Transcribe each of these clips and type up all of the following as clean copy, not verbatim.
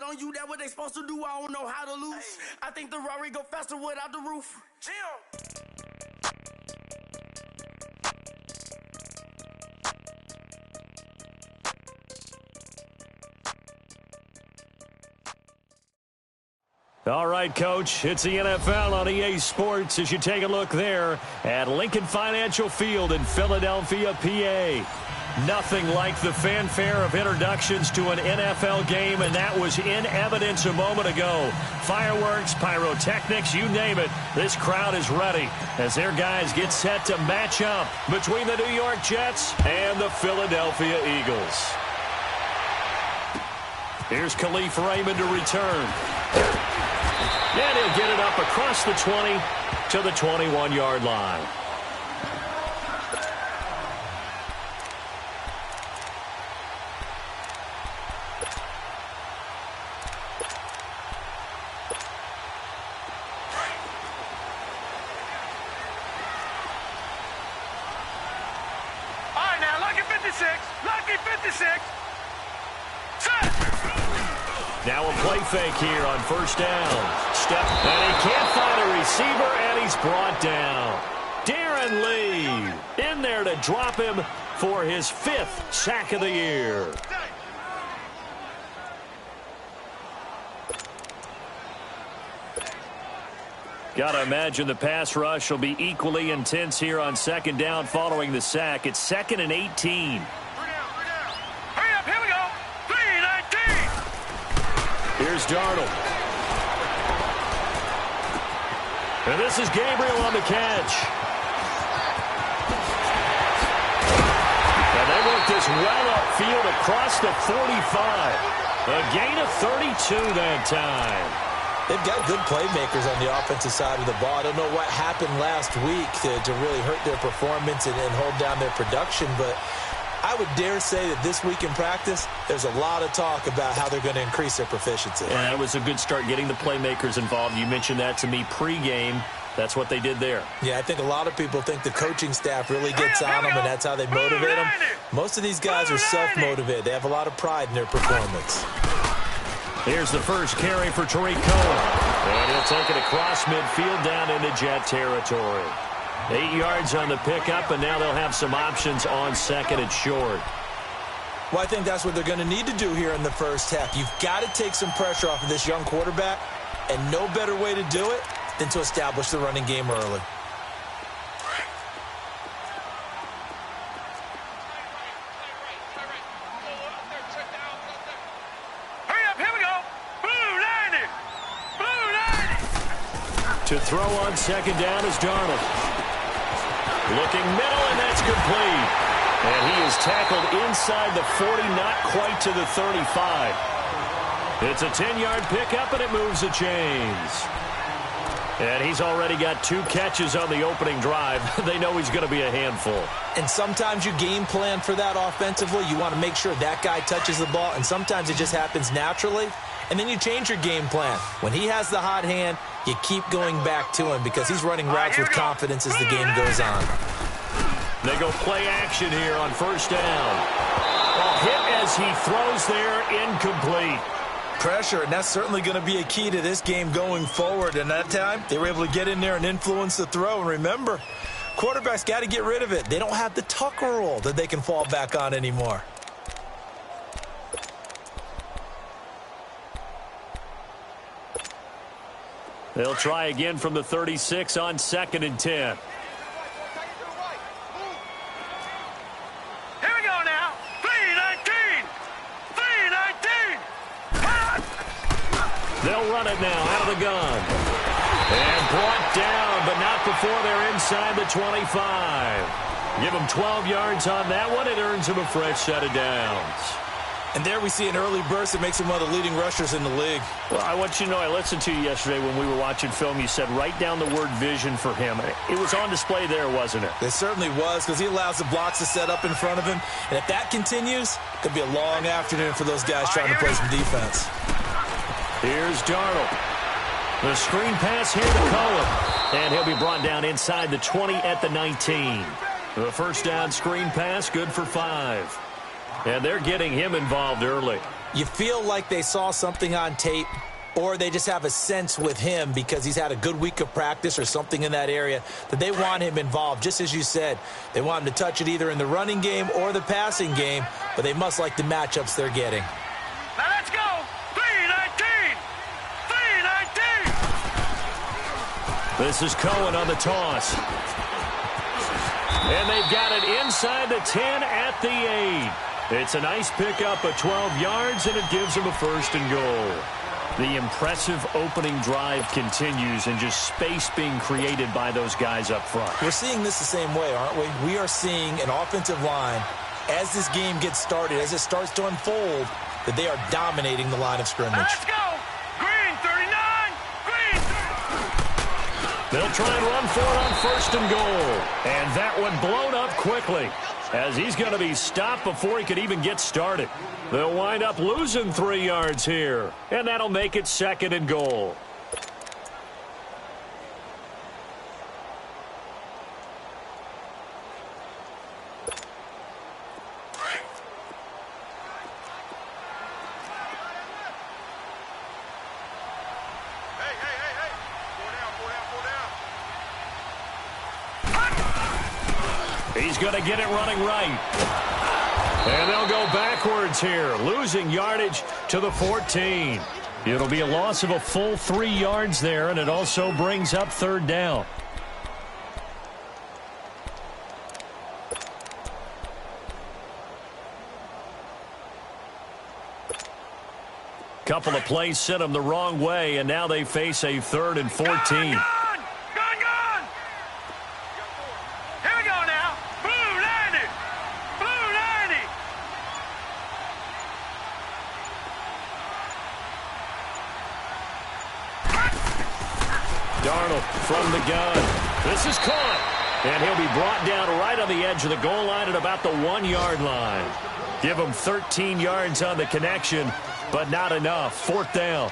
on you, that what they supposed to do. I don't know how to lose. I think the Rari go faster without the roof. Jim. All right, Coach, it's the NFL on EA Sports as you take a look there at Lincoln Financial Field in Philadelphia, PA. Nothing like the fanfare of introductions to an NFL game, and that was in evidence a moment ago. Fireworks, pyrotechnics, you name it. This crowd is ready as their guys get set to match up between the New York Jets and the Philadelphia Eagles. Here's Khalif Raymond to return. And he'll get it up across the 20 to the 21-yard line. All right, now, lucky 56. Lucky 56. Set. Now a play fake here on first down. Step, and he can't find a receiver, and he's brought down. Darren Lee in there to drop him for his 5th sack of the year. Got to imagine the pass rush will be equally intense here on second down following the sack. It's 2nd and 18. Hurry up, here we go. 3-19. Here's Darnold. And this is Gabriel on the catch. And they work this well upfield across the 45. A gain of 32 that time. They've got good playmakers on the offensive side of the ball. I don't know what happened last week to really hurt their performance and hold down their production, but I would dare say that this week in practice, there's a lot of talk about how they're going to increase their proficiency. Yeah, it was a good start getting the playmakers involved. You mentioned that to me pregame. That's what they did there. Yeah, I think a lot of people think the coaching staff really gets on them, and that's how they motivate them. Most of these guys are self-motivated. They have a lot of pride in their performance. Here's the first carry for Tariq Cohen. And he'll take it across midfield down into Jet territory. 8 yards on the pickup, and now they'll have some options on second and short. Well, I think that's what they're going to need to do here in the first half. You've got to take some pressure off of this young quarterback, and no better way to do it than to establish the running game early. Hurry up, here we go. Blue 90. Blue 90. To throw on second down is Darnold. Looking middle, and that's complete. And he is tackled inside the 40, not quite to the 35. It's a 10-yard pickup, and it moves the chains. And he's already got 2 catches on the opening drive. They know he's going to be a handful. And sometimes you game plan for that offensively. You want to make sure that guy touches the ball, and sometimes it just happens naturally. And then you change your game plan. When he has the hot hand, you keep going back to him because he's running routes with confidence as the game goes on. They go play action here on first down. A hit as he throws there, incomplete. Pressure, and that's certainly going to be a key to this game going forward. And that time, they were able to get in there and influence the throw. And remember, quarterbacks got to get rid of it. They don't have the Tucker rule that they can fall back on anymore. They'll try again from the 36 on 2nd and 10. Here we go now. 3-19. 3-19. They'll run it now out of the gun. And brought down, but not before they're inside the 25. Give them 12 yards on that one. It earns them a fresh set of downs. And there we see an early burst that makes him one of the leading rushers in the league. Well, I want you to know, I listened to you yesterday when we were watching film. You said write down the word vision for him. It was on display there, wasn't it? It certainly was, because he allows the blocks to set up in front of him. And if that continues, it could be a long afternoon for those guys trying to play some defense. Here's Darnold. The screen pass here to Cohen. And he'll be brought down inside the 20 at the 19. The first down screen pass, good for 5. And they're getting him involved early. You feel like they saw something on tape, or they just have a sense with him because he's had a good week of practice or something in that area that they want him involved. Just as you said, they want him to touch it either in the running game or the passing game, but they must like the matchups they're getting. Now let's go. 319. 319. This is Cohen on the toss. And they've got it inside the 10 at the 8. It's a nice pickup of 12 yards, and it gives them a first and goal. The impressive opening drive continues, and just space being created by those guys up front. We're seeing this the same way, aren't we? We are seeing an offensive line, as this game gets started, as it starts to unfold, that they are dominating the line of scrimmage. Let's go. Green 39. Green. They'll try and run for it on first and goal. And that one blown up quickly, as he's going to be stopped before he could even get started. They'll wind up losing 3 yards here, and that'll make it second and goal. He's going to get it running right. And they'll go backwards here, losing yardage to the 14. It'll be a loss of a full 3 yards there, and it also brings up third down. Couple of plays sent them the wrong way, and now they face a 3rd and 14. From the gun. This is caught. And he'll be brought down right on the edge of the goal line at about the 1 yard line. Give him 13 yards on the connection, but not enough. 4th down.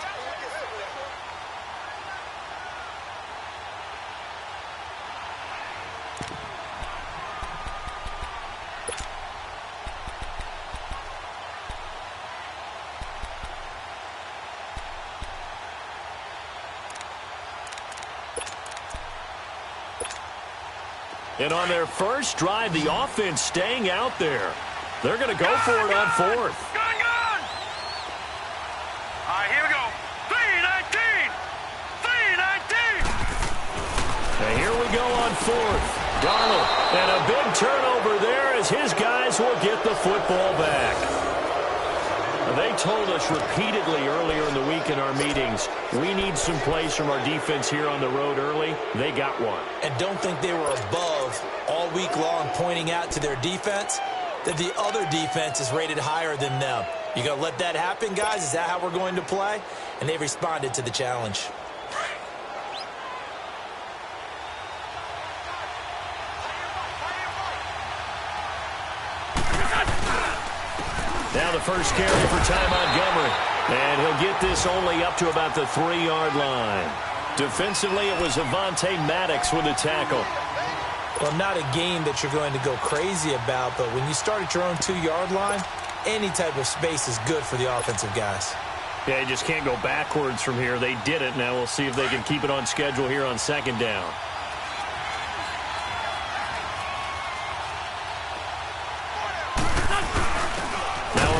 And on their first drive, the offense staying out there. They're going to go for it on 4th. Gun! All right, here we go. 319. 319. And here we go on 4th. Darnold, and a big turnover there as his guys will get the football back. They told us repeatedly earlier in the week in our meetings, we need some plays from our defense here on the road early. They got one. And don't think they were above all week long pointing out to their defense that the other defense is rated higher than them. You going to let that happen, guys? Is that how we're going to play? And they responded to the challenge. Now the first carry for Ty Montgomery. And he'll get this only up to about the 3 yard line. Defensively, it was Avonte Maddox with a tackle. Well, not a game that you're going to go crazy about, but when you start at your own 2 yard line, any type of space is good for the offensive guys. Yeah, you just can't go backwards from here. They did it. Now we'll see if they can keep it on schedule here on 2nd down.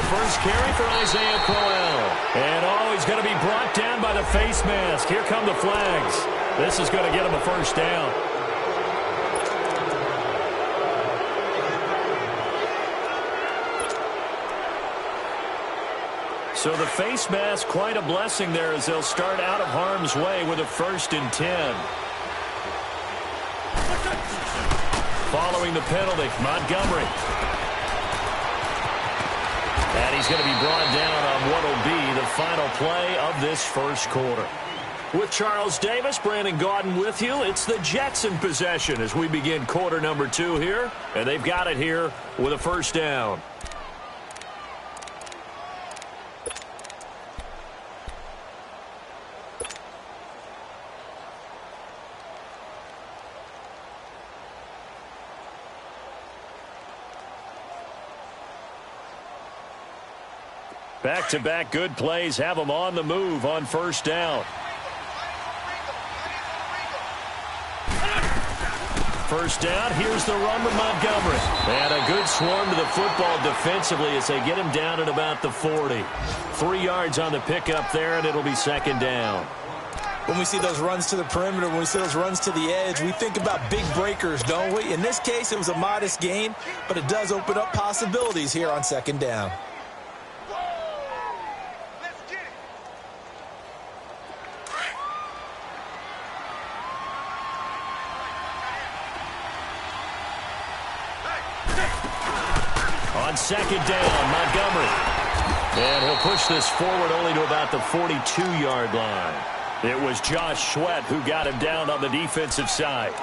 First carry for Isaiah Crowell. And, he's going to be brought down by the face mask. Here come the flags. This is going to get him a first down. So the face mask, quite a blessing there as they'll start out of harm's way with a 1st and 10. Following the penalty, Montgomery. And he's going to be brought down on what will be the final play of this first quarter. With Charles Davis, Brandon Gaudin with you. It's the Jets in possession as we begin quarter number 2 here. And they've got it here with a first down. Back-to-back good plays have them on the move on first down. First down, here's the run with Montgomery. And a good swarm to the football defensively as they get him down at about the 40. 3 yards on the pickup there, and it'll be second down. When we see those runs to the perimeter, when we see those runs to the edge, we think about big breakers, don't we? In this case, it was a modest gain, but it does open up possibilities here on second down. On second down, Montgomery. And he'll push this forward only to about the 42-yard line. It was Josh Sweat who got him down on the defensive side.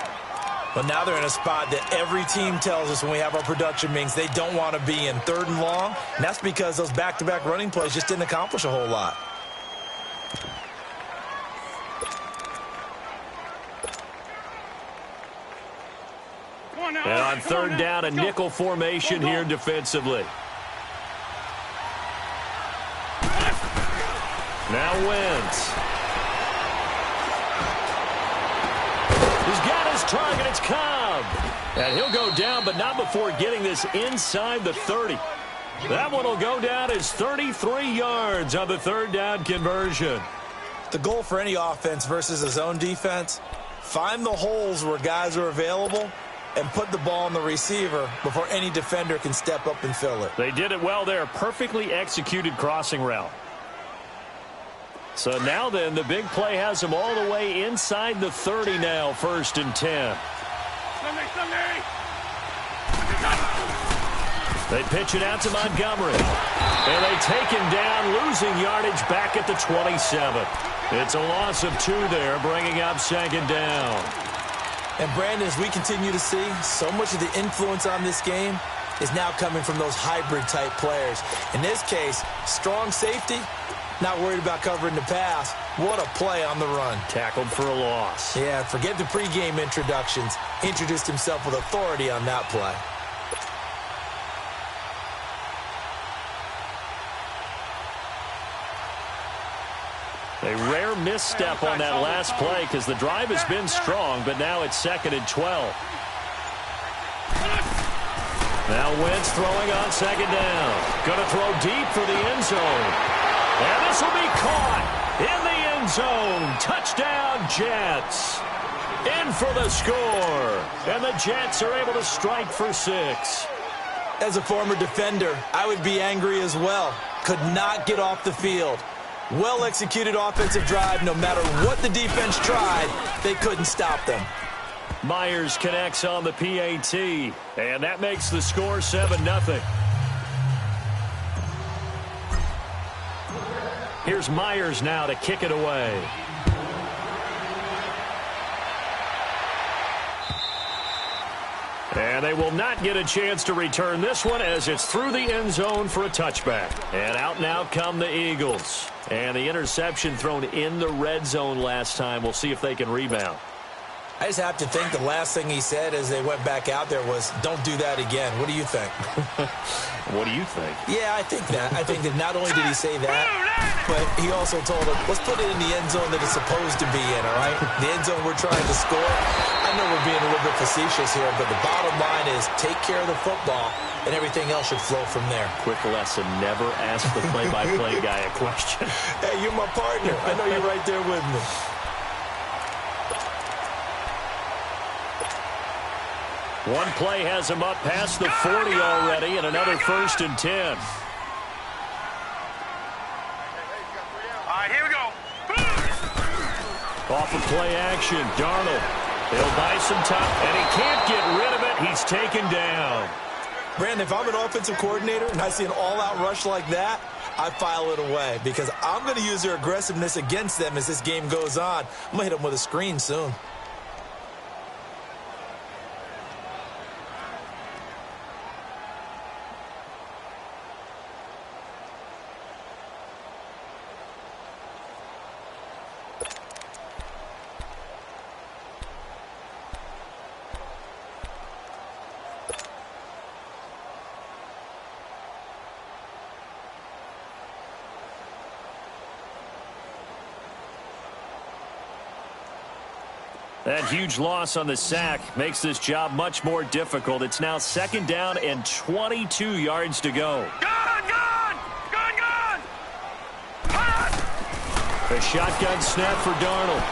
But now they're in a spot that every team tells us when we have our production meetings they don't want to be in, 3rd and long. And that's because those back-to-back running plays just didn't accomplish a whole lot. And on 3rd down, a nickel formation here defensively. Now Wentz. He's got his target. It's Cobb. And he'll go down, but not before getting this inside the 30. That one will go down as 33 yards on the 3rd down conversion. The goal for any offense versus a zone defense, find the holes where guys are available and put the ball on the receiver before any defender can step up and fill it. They did it well there. Perfectly executed crossing route. So now then, the big play has them all the way inside the 30 now, 1st and 10. They pitch it out to Montgomery. And they take him down, losing yardage back at the 27. It's a loss of 2 there, bringing up second down. And Brandon, as we continue to see, so much of the influence on this game is now coming from those hybrid-type players. In this case, strong safety, not worried about covering the pass. What a play on the run. Tackled for a loss. Yeah, forget the pregame introductions. Introduced himself with authority on that play. A rare misstep on that last play because the drive has been strong, but now it's 2nd and 12. Now Wentz throwing on second down. Going to throw deep for the end zone. And this will be caught in the end zone. Touchdown, Jets. In for the score. And the Jets are able to strike for 6. As a former defender, I would be angry as well. Could not get off the field. Well-executed offensive drive. No matter what the defense tried, they couldn't stop them. Myers connects on the PAT, and that makes the score 7-0. Here's Myers now to kick it away. And they will not get a chance to return this one as it's through the end zone for a touchback. And out now come the Eagles. And the interception thrown in the red zone last time. We'll see if they can rebound. I just have to think the last thing he said as they went back out there was, don't do that again. What do you think? What do you think? Yeah, I think that. I think that not only did he say that, but he also told him, let's put it in the end zone that it's supposed to be in, all right? The end zone we're trying to score. I know we're being a little bit facetious here, but the bottom line is take care of the football, and everything else should flow from there. Quick lesson, never ask the play-by-play guy a question. Hey, you're my partner. I know you're right there with me. One play has him up past the 40 already, and another 1st and 10. All right, here we go. Off of play action, Darnold. He'll buy some time, and he can't get rid of it. He's taken down. Brandon, if I'm an offensive coordinator and I see an all-out rush like that, I file it away because I'm going to use their aggressiveness against them as this game goes on. I'm going to hit them with a screen soon. That huge loss on the sack makes this job much more difficult. It's now 2nd down and 22 yards to go. Gun! A shotgun snap for Darnold.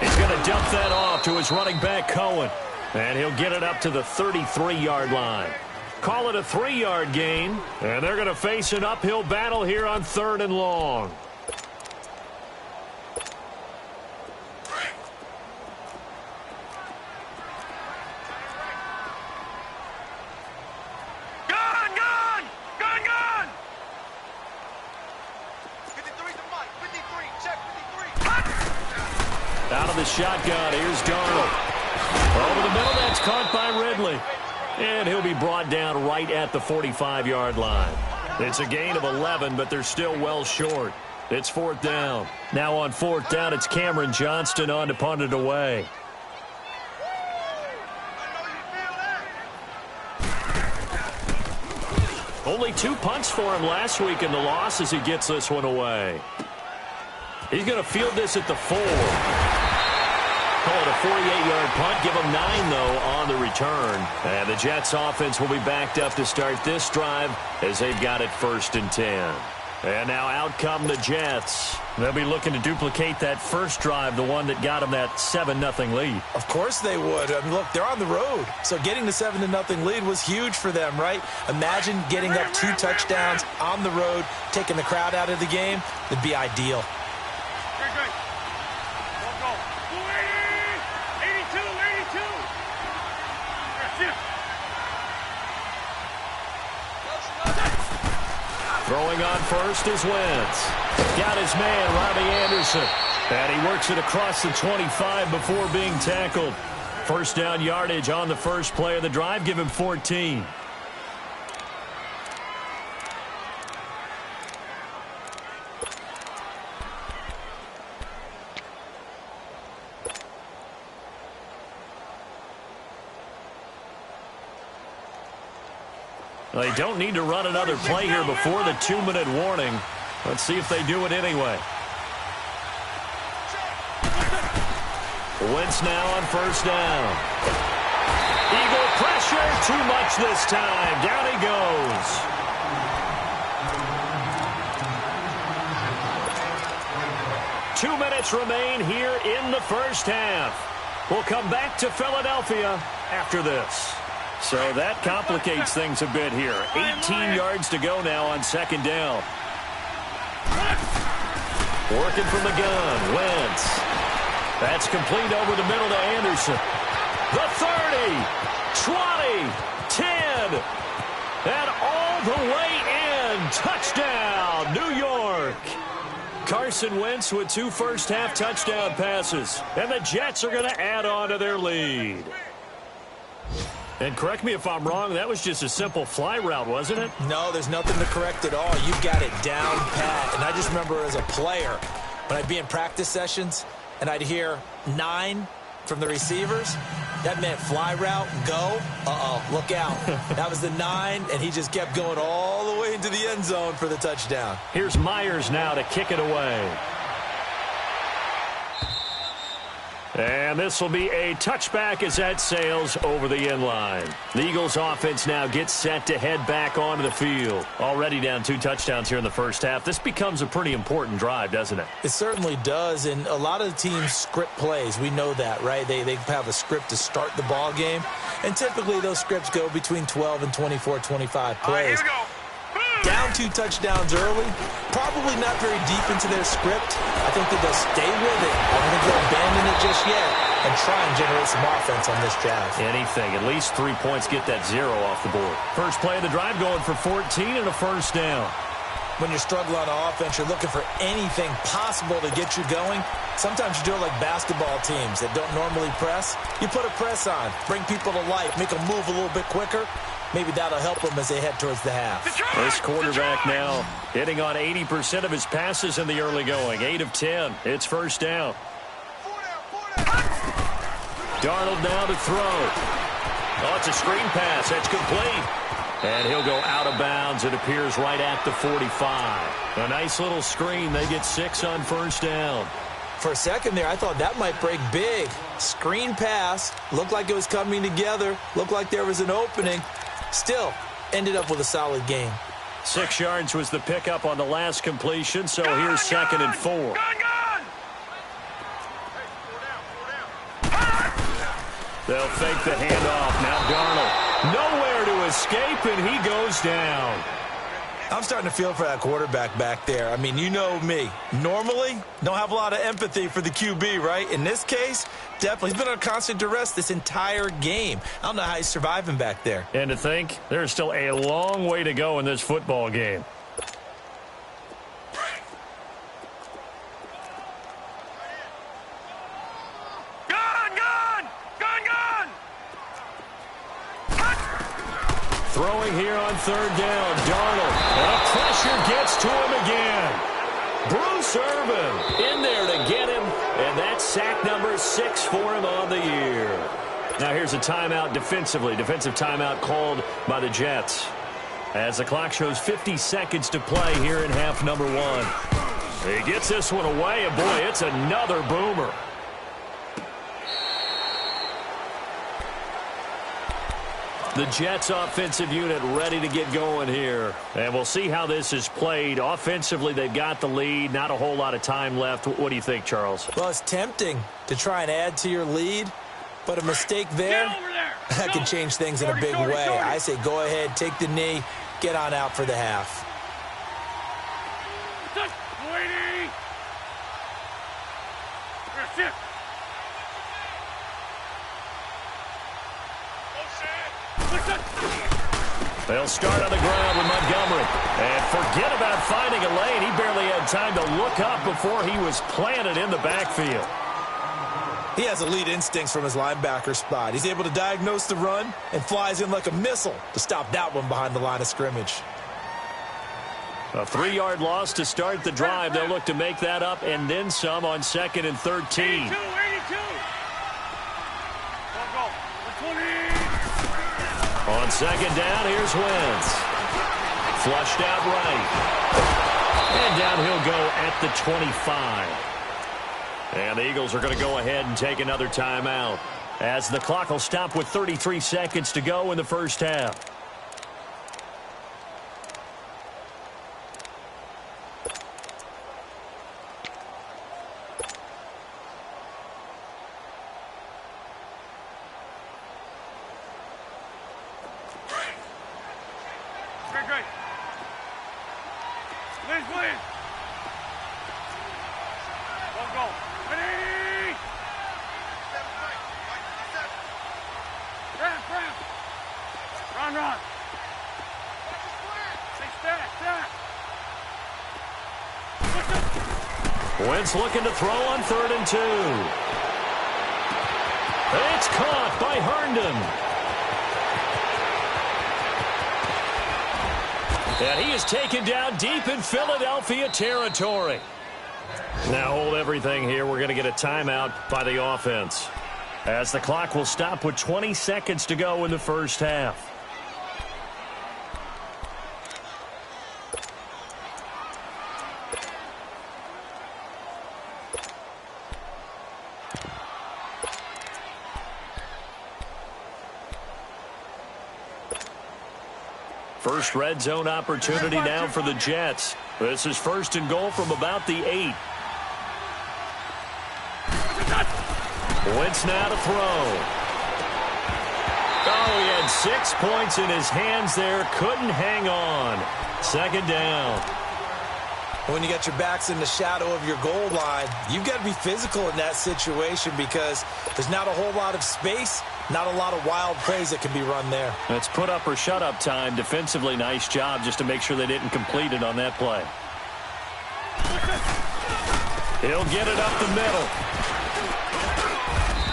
He's going to dump that off to his running back, Cohen. And he'll get it up to the 33-yard line. Call it a 3-yard gain. And they're going to face an uphill battle here on 3rd and long. Out of the shotgun, here's Darnold. Over the middle, that's caught by Ridley. And he'll be brought down right at the 45-yard line. It's a gain of 11, but they're still well short. It's 4th down. Now on 4th down, it's Cameron Johnston on to punt it away. Only 2 punts for him last week in the loss as he gets this one away. He's going to field this at the 4. Call it a 48-yard punt. Give him 9, though, on the return. And the Jets offense will be backed up to start this drive as they've got it 1st and 10. And now out come the Jets. They'll be looking to duplicate that first drive, the one that got them that 7-0 lead. Of course they would. I mean, look, they're on the road. So getting the 7-0 lead was huge for them, right? Imagine getting up 2 touchdowns on the road, taking the crowd out of the game. It'd be ideal. Throwing on first is Wentz. Got his man, Robbie Anderson. And he works it across the 25 before being tackled. 1st down yardage on the first play of the drive. Give him 14. They don't need to run another play here before the 2-minute warning. Let's see if they do it anyway. Wentz now on 1st down. Eagle pressure, too much this time. Down he goes. Two minutes remain here in the first half. We'll come back to Philadelphia after this. So that complicates things a bit here. 18 yards to go now on 2nd down. Working from the gun, Wentz. That's complete over the middle to Anderson. The 30, 20, 10, and all the way in. Touchdown, New York. Carson Wentz with 2 first-half touchdown passes. And the Jets are going to add on to their lead. And correct me if I'm wrong, that was just a simple fly route, wasn't it? No, there's nothing to correct at all. You've got it down pat. And I just remember as a player, when I'd be in practice sessions and I'd hear 9 from the receivers, that meant fly route, go. Look out. That was the 9, and he just kept going all the way into the end zone for the touchdown. Here's Myers now to kick it away. And this will be a touchback as that sails over the end line. The Eagles offense now gets set to head back onto the field. Already down 2 touchdowns here in the first half. This becomes a pretty important drive, doesn't it? It certainly does, and a lot of the teams script plays. We know that, right? They have a script to start the ball game, and typically those scripts go between 12 and 24, 25 plays. Here we go. Down 2 touchdowns early, probably not very deep into their script. I think that they'll stay with it. I don't think they'll abandon it just yet and try and generate some offense on this drive. Anything. At least 3 points, get that 0 off the board. First play of the drive going for 14 and a first down. When you're struggling on offense, you're looking for anything possible to get you going. Sometimes you do it like basketball teams that don't normally press. You put a press on, bring people to life, make them move a little bit quicker. Maybe that'll help them as they head towards the half. This quarterback now hitting on 80% of his passes in the early going. 8 of 10. It's first down. Darnold now to throw. Oh, it's a screen pass. That's complete. And he'll go out of bounds. It appears right at the 45. A nice little screen. They get 6 on first down. For a second there, I thought that might break big. Screen pass. Looked like it was coming together. Looked like there was an opening. Still, ended up with a solid gain. 6 yards was the pickup on the last completion, so here's 2nd and 4. They'll fake the handoff. Now Darnold. Nowhere to escape, and he goes down. I'm starting to feel for that quarterback back there. I mean, you know me. Normally, don't have a lot of empathy for the QB, right? In this case, definitely. He's been under constant duress this entire game. I don't know how he's surviving back there. And to think, there's still a long way to go in this football game. Throwing here on 3rd down, Darnold. And the pressure gets to him again. Bruce Irvin in there to get him, and that's sack number 6 for him on the year. Now here's a timeout defensively. Defensive timeout called by the Jets. As the clock shows 50 seconds to play here in half number 1. He gets this one away, and boy, it's another boomer. The Jets offensive unit ready to get going here. And we'll see how this is played. Offensively, they've got the lead. Not a whole lot of time left. What do you think, Charles? Well, it's tempting to try and add to your lead, but a mistake there, that can change things in a big way. I say go ahead, take the knee, get on out for the half. They'll start on the ground with Montgomery. And forget about finding a lane. He barely had time to look up before he was planted in the backfield. He has elite instincts from his linebacker spot. He's able to diagnose the run and flies in like a missile to stop that one behind the line of scrimmage. A 3-yard loss to start the drive. They'll look to make that up and then some on 2nd and 13. On 2nd down, here's Wentz. Flushed out right. And down he'll go at the 25. And the Eagles are going to go ahead and take another timeout, as the clock will stop with 33 seconds to go in the first half. Wentz looking to throw on 3rd and 2. It's caught by Herndon. And he is taken down deep in Philadelphia territory. Now hold everything here. We're going to get a timeout by the offense, as the clock will stop with 20 seconds to go in the first half. First red zone opportunity now for the Jets. This is 1st and goal from about the 8. Wentz now to throw. Oh, he had 6 points in his hands there. Couldn't hang on. 2nd down. When you got your backs in the shadow of your goal line, you've got to be physical in that situation because there's not a whole lot of space, not a lot of wild plays that can be run there. It's put up or shut up time. Defensively, nice job just to make sure they didn't complete it on that play. He'll get it up the middle.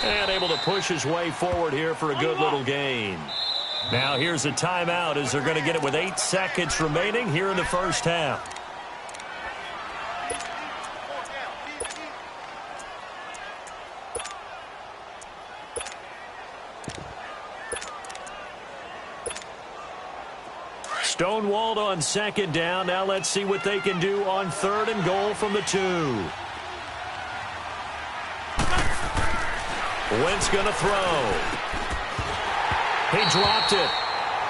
And able to push his way forward here for a good little gain. Now here's a timeout as they're going to get it with 8 seconds remaining here in the first half. Stonewalled on second down. Now let's see what they can do on third and goal from the 2. Wentz going to throw. He dropped it.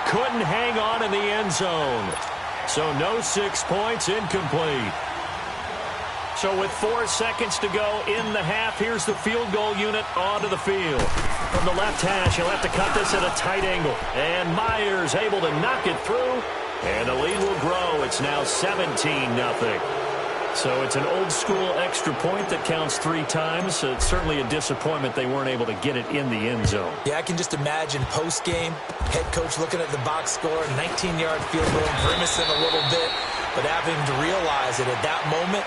Couldn't hang on in the end zone. So no 6 points, incomplete. So with 4 seconds to go in the half, here's the field goal unit onto the field. From the left hash, he'll have to cut this at a tight angle. And Myers able to knock it through. And the lead will grow. It's now 17-0. So it's an old-school extra point that counts 3 times. So it's certainly a disappointment they weren't able to get it in the end zone. Yeah, I can just imagine post-game, head coach looking at the box score, 19-yard field goal, grimacing a little bit, but having to realize that at that moment,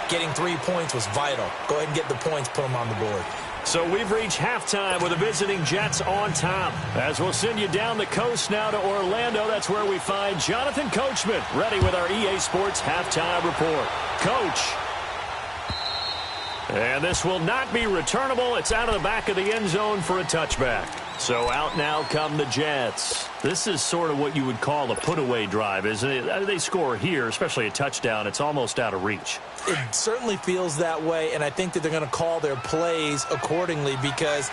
getting 3 points was vital. Go ahead and get the points, put them on the board. So we've reached halftime with the visiting Jets on top. As we'll send you down the coast now to Orlando, that's where we find Jonathan Coachman ready with our EA Sports halftime report. Coach. And this will not be returnable. It's out of the back of the end zone for a touchback. So out now come the Jets. This is sort of what you would call a put-away drive, isn't it? They score here, especially a touchdown. It's almost out of reach. It certainly feels that way, and I think that they're going to call their plays accordingly because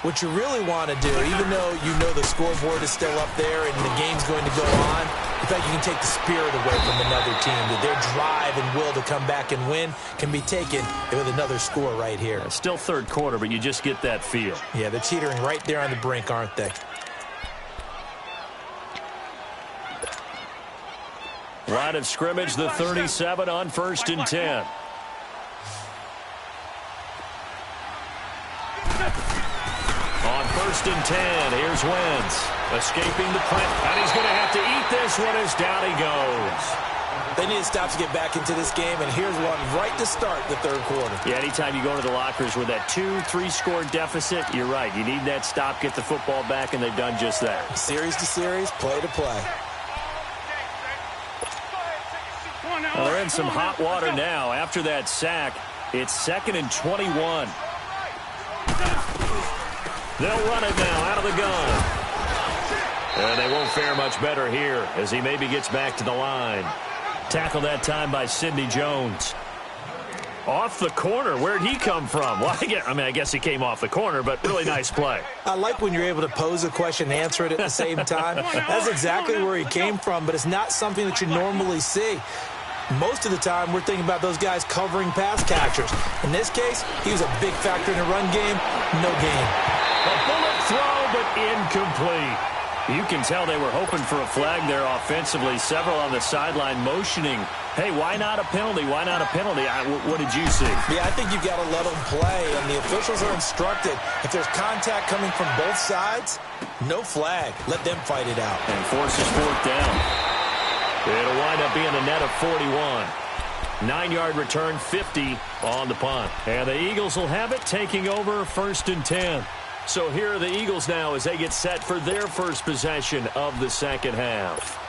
what you really want to do, even though you know the scoreboard is still up there and the game's going to go on, in fact, you can take the spirit away from another team. That their drive and will to come back and win can be taken with another score right here. It's still third quarter, but you just get that feel. Yeah, they're teetering right there on the brink, aren't they? Line of scrimmage, the 37 on 1st and 10. On 1st and 10, here's Wentz. Escaping the print, and he's going to have to eat this one as down he goes. They need to stop to get back into this game, and here's one right to start the third quarter. Yeah, anytime you go into the lockers with that 2-3 score deficit, you're right. You need that stop, get the football back, and they've done just that. Series to series, play to play. Well, they're in some hot water now. After that sack, it's 2nd and 21. They'll run it now out of the gun. And they won't fare much better here as he maybe gets back to the line. Tackled that time by Sidney Jones. Off the corner. Where'd he come from? Well, I guess he came off the corner, but really nice play. I like when you're able to pose a question and answer it at the same time. That's exactly where he came from, but it's not something that you normally see. Most of the time, we're thinking about those guys covering pass catchers. In this case, he was a big factor in the run game. No gain. A bullet throw, but incomplete. You can tell they were hoping for a flag there offensively. Several on the sideline motioning, hey, why not a penalty? Why not a penalty? What did you see? Yeah, I think you've got to let them play, and the officials are instructed. If there's contact coming from both sides, no flag. Let them fight it out. And forces 4th down. It'll wind up being a net of 41. 9-yard return, 50 on the punt. And the Eagles will have it, taking over 1st and 10. So here are the Eagles now as they get set for their first possession of the second half.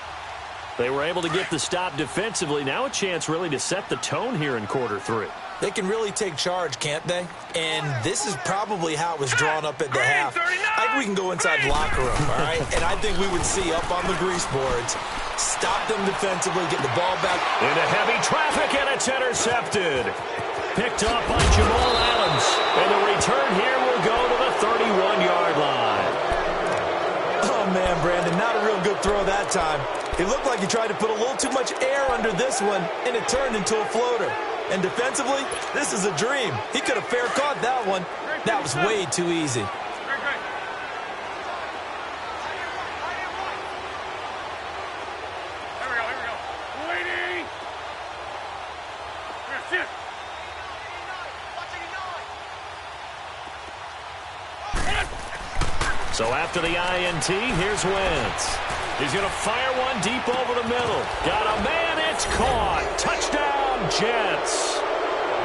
They were able to get the stop defensively. Now a chance really to set the tone here in quarter 3. They can really take charge, can't they? And this is probably how it was drawn up at the half. I think we can go inside the locker room, all right? And I think we would see up on the grease boards, stop them defensively, get the ball back. Into heavy traffic, and it's intercepted. Picked up by Jamal Adams. And the return here will go to the 31-yard line. Oh, man, Brandon, not a real good throw that time. It looked like he tried to put a little too much air under this one, and it turned into a floater. And defensively, this is a dream. He could have fair caught that one. That was way too easy. So after the INT, here's Wentz. He's going to fire one deep over the middle. Got a man, it's caught. Touchdown, Jets.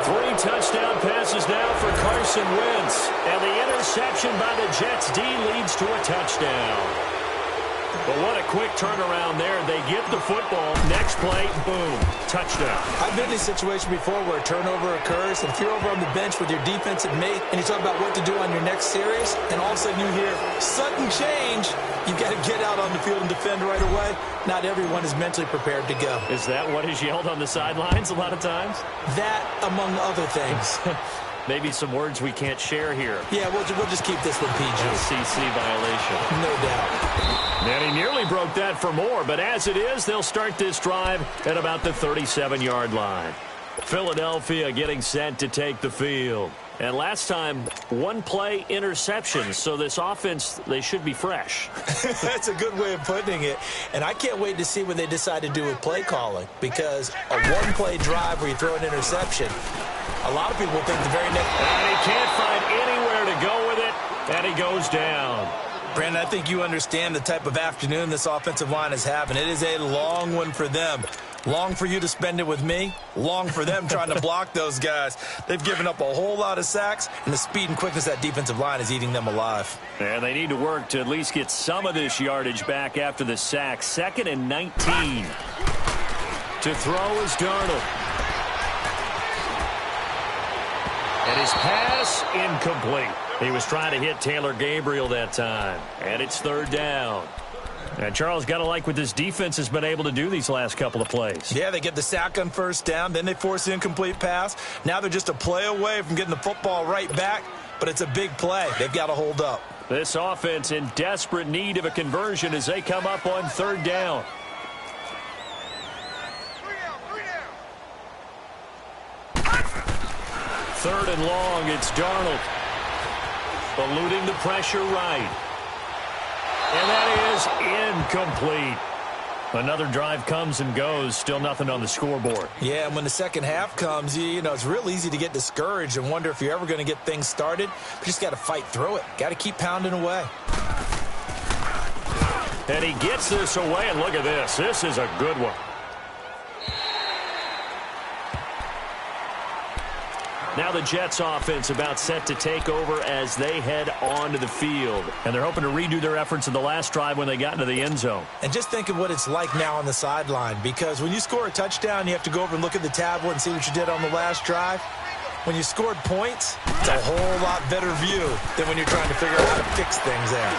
3 touchdown passes now for Carson Wentz. And the interception by the Jets D leads to a touchdown. But what a quick turnaround there. They get the football. Next play, boom, touchdown. I've been in a situation before where a turnover occurs, and if you're over on the bench with your defensive mate and you talk about what to do on your next series, and all of a sudden you hear sudden change, you've got to get out on the field and defend right away. Not everyone is mentally prepared to go. Is that what is yelled on the sidelines a lot of times? That, among other things. Maybe some words we can't share here. Yeah, we'll just keep this one PG. SEC violation. No doubt. And he nearly broke that for more, but as it is, they'll start this drive at about the 37-yard line. Philadelphia getting set to take the field. And last time, one-play interception, so this offense, they should be fresh. That's a good way of putting it. And I can't wait to see what they decide to do with play calling, because a one-play drive where you throw an interception, a lot of people think the very next... And he can't find anywhere to go with it, and he goes down. Brandon, I think you understand the type of afternoon this offensive line is having. It is a long one for them. Long for you to spend it with me. Long for them trying to block those guys. They've given up a whole lot of sacks, and the speed and quickness of that defensive line is eating them alive. And they need to work to at least get some of this yardage back after the sack. 2nd and 19. To throw is Darnold. And his pass incomplete. He was trying to hit Taylor Gabriel that time. And it's 3rd down. And Charles, got to like what this defense has been able to do these last couple of plays. Yeah, they get the sack on 1st down. Then they force the incomplete pass. Now they're just a play away from getting the football right back. But it's a big play. They've got to hold up. This offense in desperate need of a conversion as they come up on 3rd down. Third and long, it's Darnold. Eluding the pressure right. And that is incomplete. Another drive comes and goes. Still nothing on the scoreboard. Yeah, and when the second half comes, you know, it's real easy to get discouraged and wonder if you're ever going to get things started. You just got to fight through it. Got to keep pounding away. And he gets this away, and look at this. This is a good one. Now the Jets offense about set to take over as they head onto the field. And they're hoping to redo their efforts in the last drive when they got into the end zone. And just think of what it's like now on the sideline, because when you score a touchdown, you have to go over and look at the tablet and see what you did on the last drive. When you scored points, it's a whole lot better view than when you're trying to figure out how to fix things there.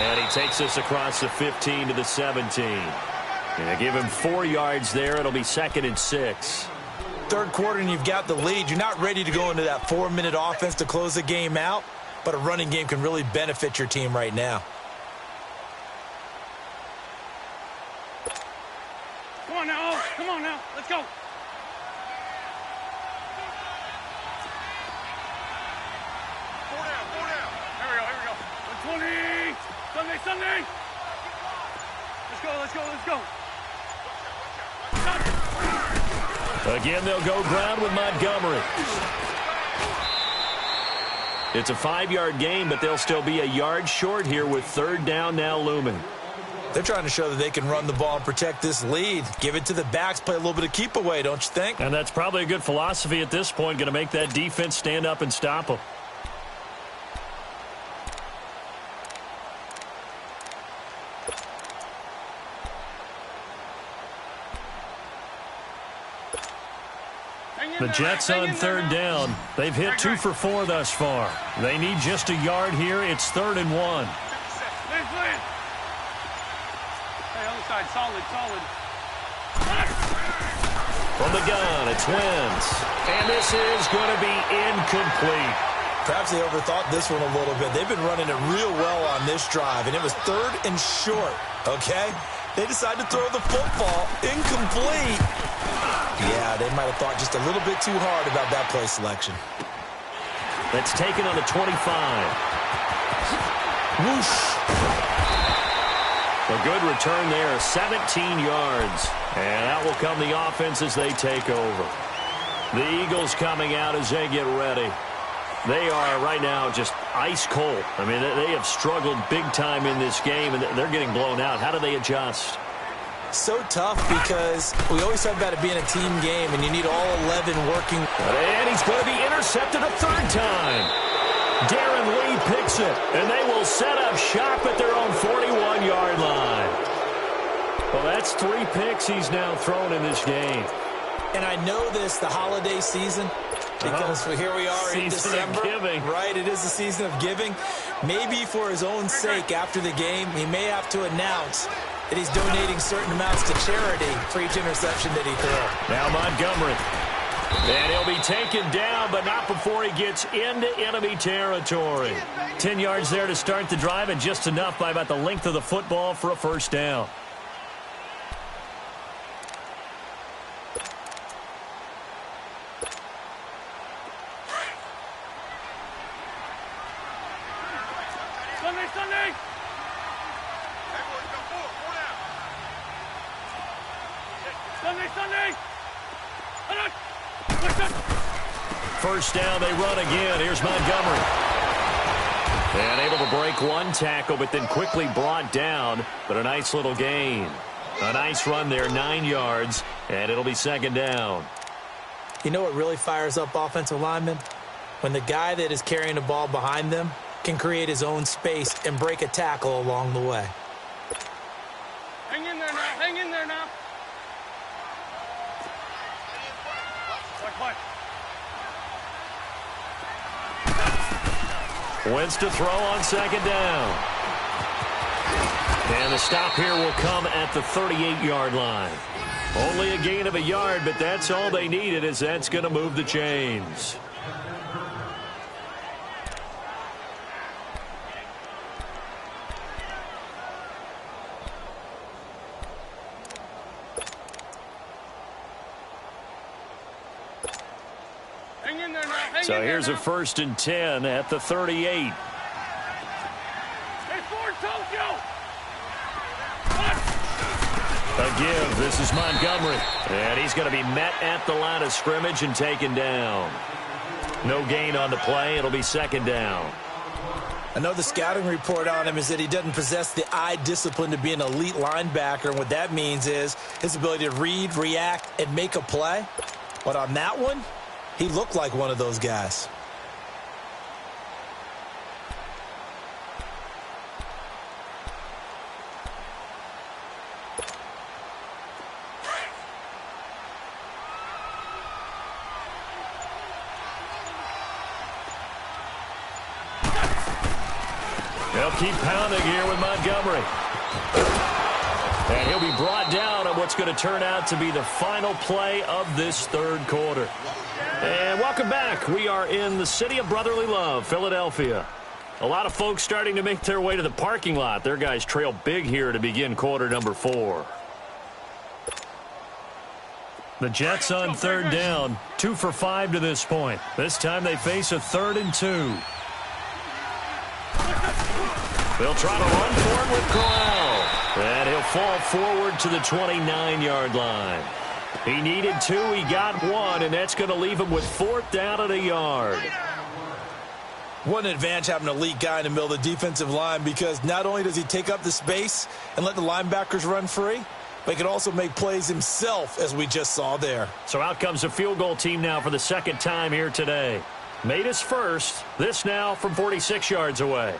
And he takes us across the 15 to the 17. And they give him 4 yards there. It'll be 2nd and 6. Third quarter and you've got the lead. You're not ready to go into that 4-minute offense to close the game out, but a running game can really benefit your team right now. Come on now. Come on now. Let's go. Four down. Here we go. 120. Sunday. Let's go. Again, they'll go ground with Montgomery. It's a 5-yard gain, but they'll still be a yard short here with 3rd down now looming. They're trying to show that they can run the ball and protect this lead. Give it to the backs, play a little bit of keep away, don't you think? And that's probably a good philosophy at this point, going to make that defense stand up and stop them. The Jets on 3rd down. They've hit 2 for 4 thus far. They need just a yard here. It's 3rd and 1. Hey, other side, solid. From the gun, it's Wentz. And this is going to be incomplete. Perhaps they overthought this one a little bit. They've been running it real well on this drive, and it was 3rd and short, okay? They decided to throw the football incomplete. Yeah, they might have thought just a little bit too hard about that play selection. That's taken on the 25. Whoosh. A good return there, 17 yards. And out will come the offense as they take over. The Eagles coming out as they get ready. They are right now just ice cold. I mean, they have struggled big time in this game, and they're getting blown out. How do they adjust? So tough because we always talk about it being a team game, and you need all 11 working. And he's going to be intercepted a 3rd time. Darren Lee picks it, and they will set up shop at their own 41-yard line. Well, that's 3 picks he's now thrown in this game. And I know this, the holiday season, because here we are in December. Right, it is the season of giving. Maybe for his own sake, after the game, he may have to announce that he's donating certain amounts to charity for each interception that he threw. Now Montgomery. And he'll be taken down, but not before he gets into enemy territory. 10 yards there to start the drive, and just enough by about the length of the football for a first down. Sunday! Sunday! First down, they run again. Here's Montgomery. And able to break one tackle, but then quickly brought down. But a nice little gain. A nice run there, 9 yards, and it'll be second down. You know what really fires up offensive linemen? When the guy that is carrying the ball behind them can create his own space and break a tackle along the way. Hang in there now. Hang in there now. What? Wentz to throw on second down. And the stop here will come at the 38-yard line. Only a gain of a yard, but that's all they needed, as that's going to move the chains. So here's a 1st and 10 at the 38. Hey, Ford, Tokyo! A give. This is Montgomery. And he's going to be met at the line of scrimmage and taken down. No gain on the play. It'll be second down. I know the scouting report on him is that he doesn't possess the eye discipline to be an elite linebacker. And what that means is his ability to read, react, and make a play. But on that one, he looked like one of those guys. They'll keep pounding here with Montgomery. And he'll be brought down on what's going to turn out to be the final play of this third quarter. And welcome back. We are in the city of brotherly love, Philadelphia. A lot of folks starting to make their way to the parking lot. Their guys trail big here to begin quarter number 4. The Jets on third down, 2 for 5 to this point. This time they face a 3rd and 2. They'll try to run for it with Corral. And he'll fall forward to the 29-yard line. He needed 2, he got 1, and that's going to leave him with 4th down at a yard. What an advantage having an elite guy in the middle of the defensive line, because not only does he take up the space and let the linebackers run free, but he can also make plays himself, as we just saw there. So out comes a field goal team now for the second time here today. Made his first. This now from 46 yards away.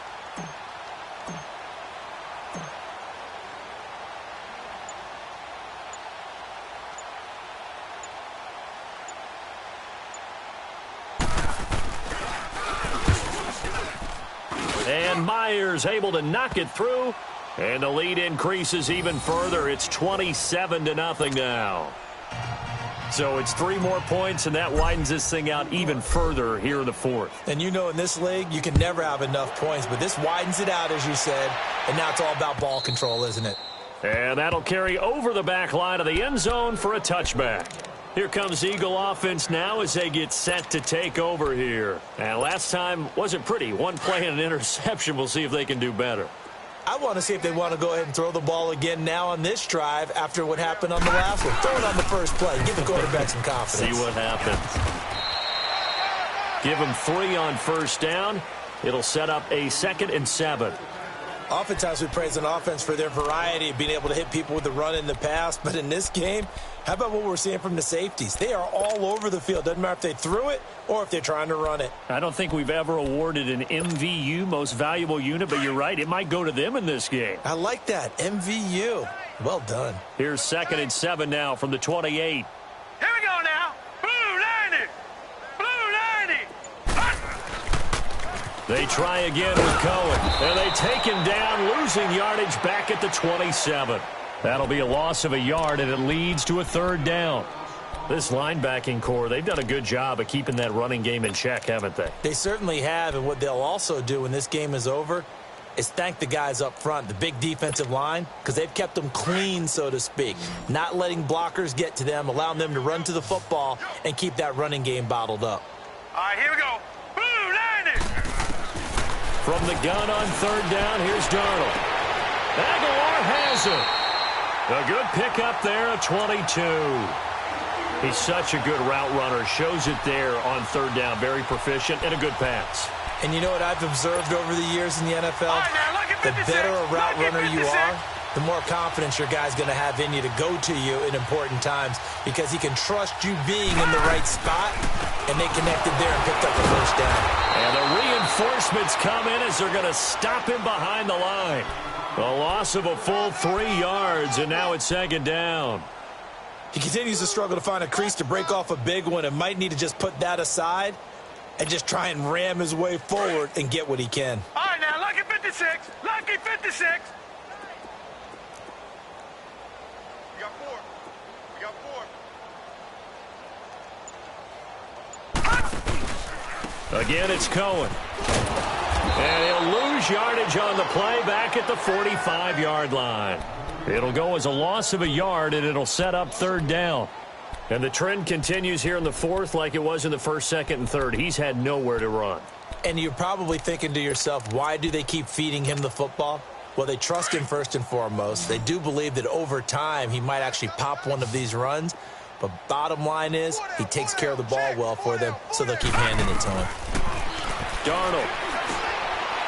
And Myers able to knock it through. And the lead increases even further. It's 27-0 now. So it's 3 more points, and that widens this thing out even further here in the 4th. And you know in this league, you can never have enough points, but this widens it out, as you said, and now it's all about ball control, isn't it? And that'll carry over the back line of the end zone for a touchback. Here comes Eagle offense now as they get set to take over here. And last time wasn't pretty. 1 play and an interception. We'll see if they can do better. I want to see if they want to go ahead and throw the ball again now on this drive after what happened on the last one. Throw it on the first play. Give the quarterback some confidence. See what happens. Give him 3 on first down. It'll set up a 2nd and 7. Oftentimes we praise an offense for their variety of being able to hit people with the run in the pass. But in this game, how about what we're seeing from the safeties? They are all over the field. Doesn't matter if they threw it or if they're trying to run it. I don't think we've ever awarded an MVU, most valuable unit, but you're right. It might go to them in this game. I like that. MVU. Well done. Here's 2nd and 7 now from the 28. Here we go now. Blue 90. Blue 90. They try again with Cohen, and they take him down, losing yardage back at the 27. That'll be a loss of a yard, and it leads to a 3rd down. This linebacking core, they've done a good job of keeping that running game in check, haven't they? They certainly have, and what they'll also do when this game is over is thank the guys up front, the big defensive line, because they've kept them clean, so to speak, not letting blockers get to them, allowing them to run to the football and keep that running game bottled up. All right, here we go. Blue 90. From the gun on 3rd down, here's Darnold. Aguilar has it. A good pickup there at 22. He's such a good route runner. Shows it there on 3rd down. Very proficient and a good pass. And you know what I've observed over the years in the NFL? The better a route runner you are, the more confidence your guy's going to have in you to go to you in important times because he can trust you being in the right spot, and they connected there and picked up the 1st down. And the reinforcements come in as they're going to stop him behind the line. A loss of a full 3 yards, and now it's 2nd down. He continues to struggle to find a crease to break off a big one and might need to just put that aside and just try and ram his way forward and get what he can. All right, now, lucky 56. Lucky 56. We got 4. We got 4. Again, it's Cohen. And he'll lose yardage on the play back at the 45-yard line. It'll go as a loss of a yard, and it'll set up 3rd down. And the trend continues here in the 4th like it was in the 1st, 2nd, and 3rd. He's had nowhere to run. And you're probably thinking to yourself, why do they keep feeding him the football? Well, they trust him first and foremost. They do believe that over time he might actually pop one of these runs. But bottom line is he takes care of the ball well for them, so they'll keep handing it to him. Darnold.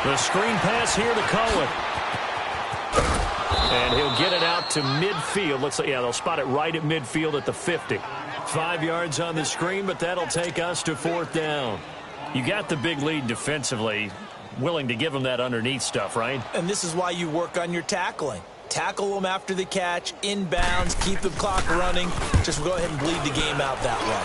The screen pass here to Cohen. And he'll get it out to midfield. Looks like, yeah, they'll spot it right at midfield at the 50. 5 yards on the screen, but that'll take us to 4th down. You got the big lead defensively. Willing to give them that underneath stuff, right? And this is why you work on your tackling. Tackle them after the catch, inbounds, keep the clock running. Just go ahead and bleed the game out that way.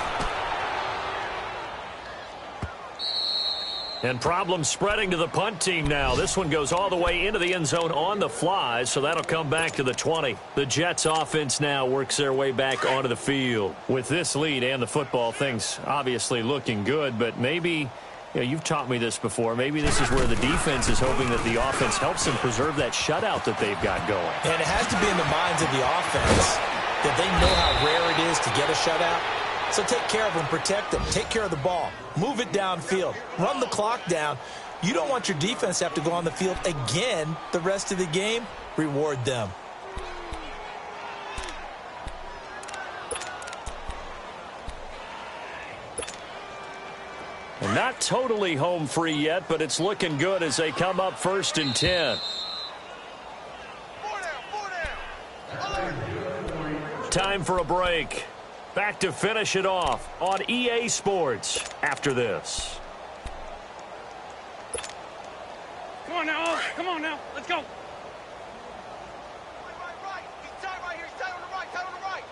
And problems spreading to the punt team now. This one goes all the way into the end zone on the fly, so that'll come back to the 20. The Jets offense now works their way back onto the field. With this lead and the football, things obviously looking good, but maybe, you've taught me this before, maybe this is where the defense is hoping that the offense helps them preserve that shutout that they've got going. And it has to be in the minds of the offense that they know how rare it is to get a shutout. So take care of them, protect them, take care of the ball, move it downfield, run the clock down. You don't want your defense to have to go on the field again the rest of the game. Reward them. And not totally home free yet, but it's looking good as they come up 1st and 10. 4 down. Time for a break. Back to finish it off on EA Sports after this. Come on now. Come on now. Let's go. Right. He's tight right here. He's tight on the right. Tight on the right.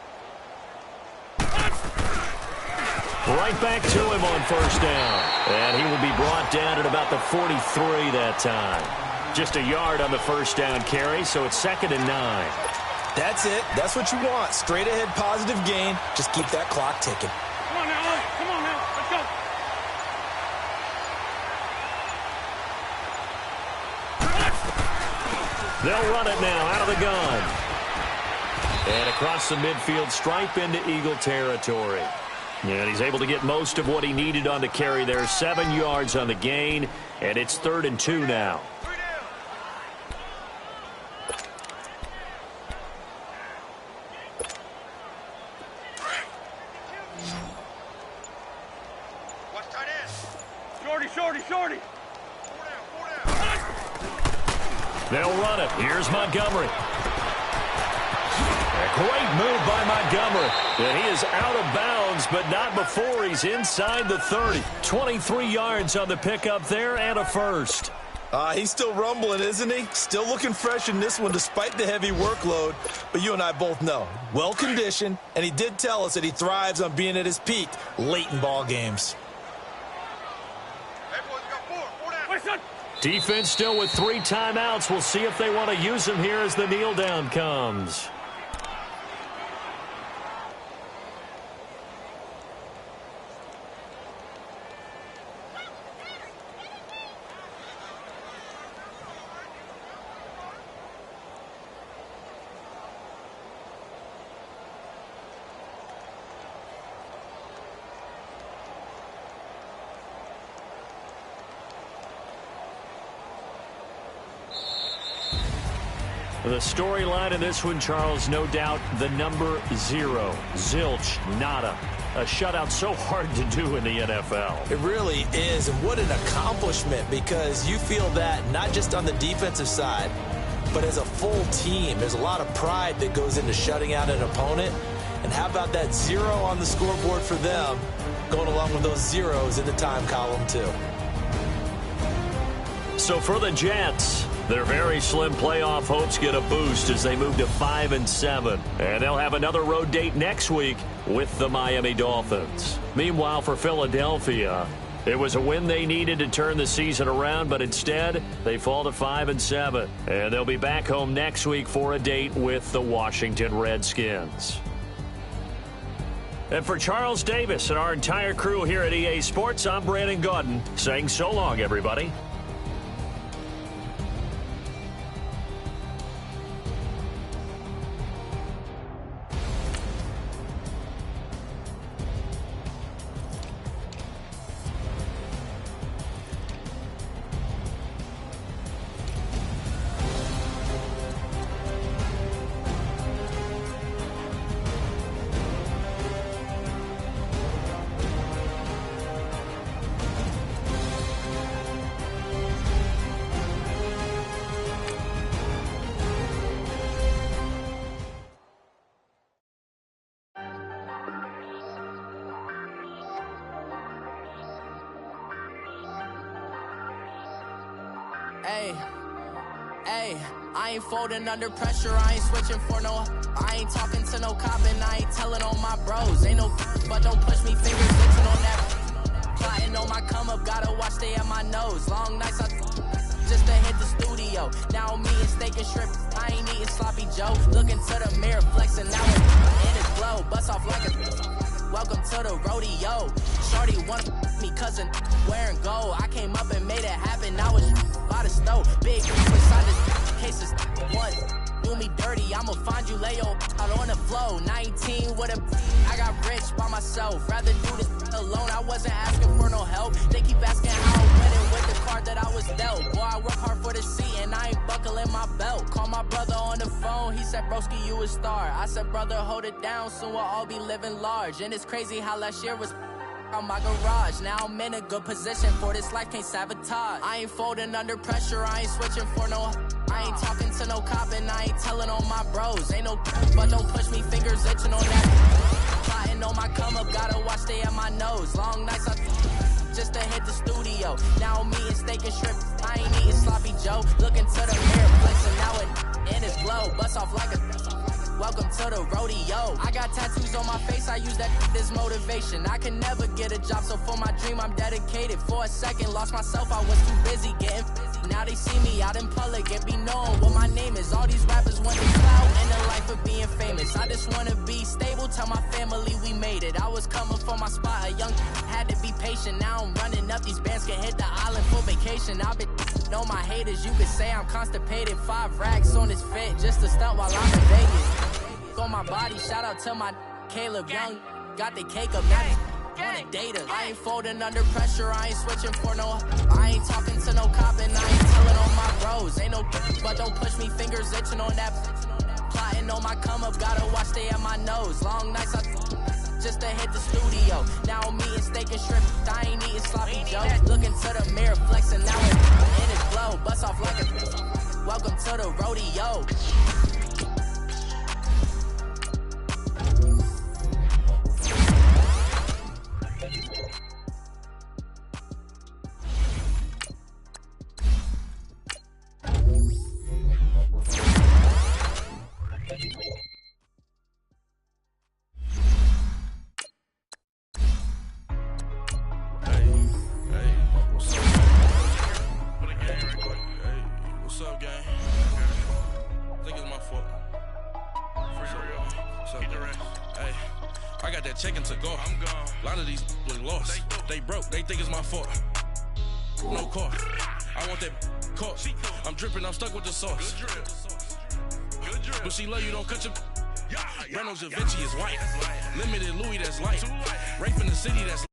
Right back to him on 1st down. And he will be brought down at about the 43 that time. Just a yard on the 1st down carry, so it's 2nd and 9. That's it. That's what you want. Straight ahead positive gain. Just keep that clock ticking. Come on now. Come on now. Let's go. They'll run it now out of the gun. And across the midfield stripe into Eagle territory. And he's able to get most of what he needed on the carry there. 7 yards on the gain. And it's 3rd and 2 now. Shorty. They'll run it. Here's Montgomery. A great move by Montgomery. And he is out of bounds, but not before he's inside the 30. 23 yards on the pickup there and a first. He's still rumbling, isn't he? Still looking fresh in this one despite the heavy workload. But you and I both know, well-conditioned, and he did tell us that he thrives on being at his peak late in ball games. Everyone's got four down. Listen. Defense still with 3 timeouts. We'll see if they want to use them here as the kneel down comes. The storyline in this one, Charles, no doubt the number 0. Zilch, nada. A shutout so hard to do in the NFL. It really is, and what an accomplishment, because you feel that not just on the defensive side, but as a full team. There's a lot of pride that goes into shutting out an opponent. And how about that 0 on the scoreboard for them, going along with those zeros in the time column, too. So for the Jets, their very slim playoff hopes get a boost as they move to 5-7. And they'll have another road date next week with the Miami Dolphins. Meanwhile, for Philadelphia, it was a win they needed to turn the season around, but instead they fall to 5-7. And they'll be back home next week for a date with the Washington Redskins. And for Charles Davis and our entire crew here at EA Sports, I'm Brandon Gaudin saying so long, everybody. Hey, I ain't folding under pressure, I ain't switching for no. I ain't talking to no cop and I ain't telling on my bros. Ain't no but don't push me, fingers itching on that. Plotting on my come up, gotta watch stay at my nose. Long nights I just to hit the studio. Now me and steak and shrimp, I ain't eating sloppy Joe. Looking to the mirror, flexing now in his glow. Bust off like a welcome to the rodeo. Shorty want me cousin wearing gold. I came up and made it happen. I was by the stove. Big beside the cases. One do me dirty. I'ma find you lay out on the flow. 19 with a I got rich by myself. Rather do this alone. I wasn't asking for no help. They keep asking how I'm winning with the card that I was dealt. Boy, I work hard for the seat and I ain't buckling my belt. Call my brother on the phone. He said, broski, you a star. I said, brother, hold it down. Soon we'll all be living large. And it's crazy how last year was on my garage. Now I'm in a good position for this life, can't sabotage. I ain't folding under pressure, I ain't switching for no. I ain't talking to no cop and I ain't telling on my bros. Ain't no but don't push me, fingers itching on that. Plotting on my come up, gotta watch stay at my nose. Long nights I just to hit the studio. Now I'm eating steak and shrimp, I ain't eating sloppy Joe. Looking to the mirror, flexing now it in his glow. Bust off like a welcome to the rodeo. I got tattoos on my face, I use that as motivation. I can never get a job, so for my dream I'm dedicated. For a second, lost myself, I was too busy getting busy. Now they see me out in public and be known what my name is. All these rappers want the clout and the life of being famous. I just wanna be stable, tell my family we made it. I was coming for my spot, a young had to be patient. Now I'm running up, these bands can hit the island for vacation. I've been know my haters, you could say I'm constipated. 5 racks on his fit, just to stunt while I'm in Vegas. On my body, shout out to my Caleb Young. Got the cake up, now wanna date us. I ain't folding under pressure, I ain't switching for no. I ain't talking to no cop and I ain't telling on my bros. Ain't no but don't push me, fingers itching on that. Plotting on my come up, gotta watch stay at my nose. Long nights I just to hit the studio. Now I'm eating steak and shrimp, I ain't eating sloppy Joe. Looking to the mirror, flexing now it in his glow. Bust off like a welcome to the rodeo. Checking to go. I'm gone. A lot of these look lost. They broke. They think it's my fault. No car. I want that caught. I'm dripping. I'm stuck with the sauce. Good drip. But she love you. Don't cut your. Reynolds Da Vinci is white. Limited Louis that's light. Rape in the city that's.